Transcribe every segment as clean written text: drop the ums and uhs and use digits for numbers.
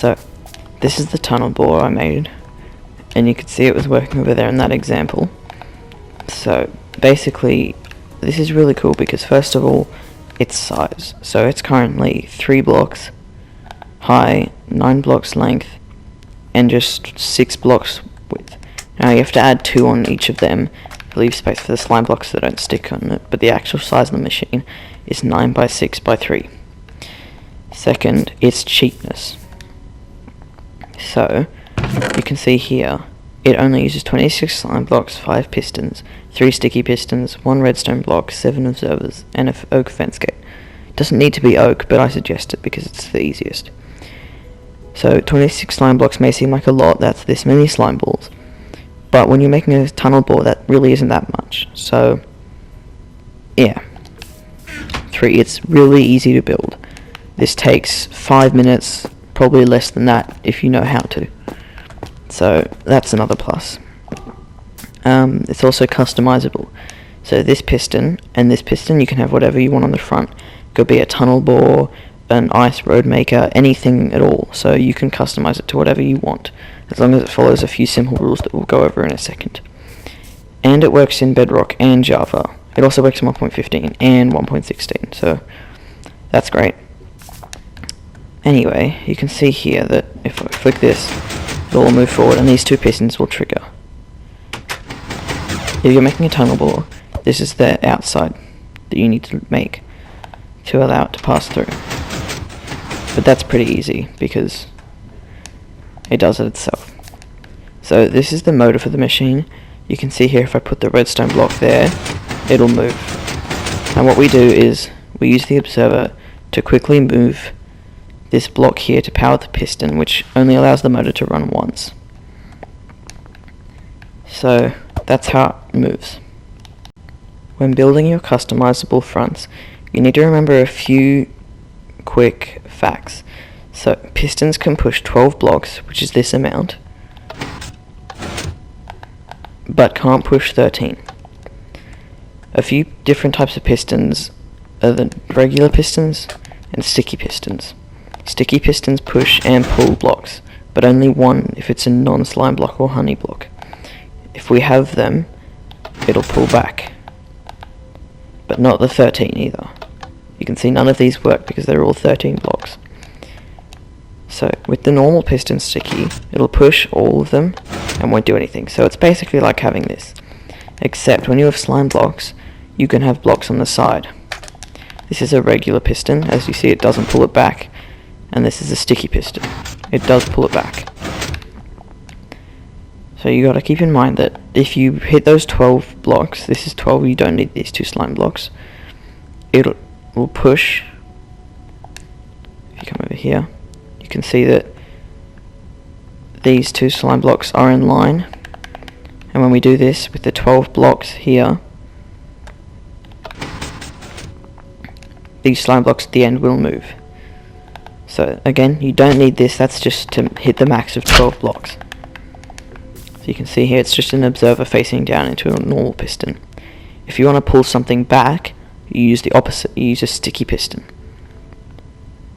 So this is the tunnel bore I made, and you can see it was working over there in that example. So basically this is really cool because first of all, its size. So it's currently 3 blocks high, 9 blocks length, and just 6 blocks width. Now you have to add 2 on each of them to leave space for the slime blocks that don't stick on it, but the actual size of the machine is 9 by 6 by 3. Second, its cheapness. So you can see here it only uses 26 slime blocks, 5 pistons, 3 sticky pistons, 1 redstone block, 7 observers, and an oak fence gate. It doesn't need to be oak, but I suggest it because it's the easiest. So 26 slime blocks may seem like a lot, that's this many slime balls. But when you're making a tunnel bore, that really isn't that much. So yeah. 3, it's really easy to build. This takes 5 minutes, probably less than that if you know how to. So that's another plus. It's also customizable. So this piston and this piston, you can have whatever you want on the front. It could be a tunnel bore, an ice road maker, anything at all. So you can customize it to whatever you want, as long as it follows a few simple rules that we'll go over in a second. And it works in Bedrock and Java. It also works in 1.15 and 1.16, so that's great. Anyway, you can see here that if I flick this, it'll all move forward and these 2 pistons will trigger. If you're making a tunnel bore, this is the outside that you need to make to allow it to pass through. But that's pretty easy because it does it itself. So this is the motor for the machine. You can see here if I put the redstone block there, it'll move. And what we do is we use the observer to quickly move this block here to power the piston, which only allows the motor to run once. So that's how it moves. When building your customizable fronts, you need to remember a few quick facts. So pistons can push 12 blocks, which is this amount, but can't push 13. A few different types of pistons are the regular pistons and sticky pistons. Sticky pistons push and pull blocks, but only one if it's a non-slime block or honey block. If we have them, it'll pull back, but not the 13 either. You can see none of these work because they're all 13 blocks. So with the normal piston sticky, it'll push all of them and won't do anything. So it's basically like having this, except when you have slime blocks, you can have blocks on the side. This is a regular piston. As you see, it doesn't pull it back. And this is a sticky piston. It does pull it back. So you gotta keep in mind that if you hit those 12 blocks, this is 12, you don't need these 2 slime blocks, it will push. If you come over here, you can see that these 2 slime blocks are in line, and when we do this with the 12 blocks here, these slime blocks at the end will move. So again, you don't need this, that's just to hit the max of 12 blocks. So you can see here it's just an observer facing down into a normal piston. If you want to pull something back, you use the opposite, you use a sticky piston.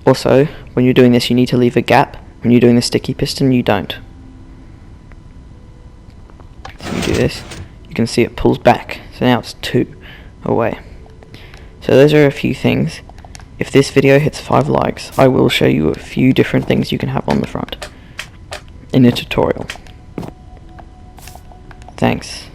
Also, when you're doing this you need to leave a gap. When you're doing the sticky piston you don't. So you do this, you can see it pulls back, so now it's 2 away. So those are a few things. If this video hits 5 likes, I will show you a few different things you can have on the front in a tutorial. Thanks.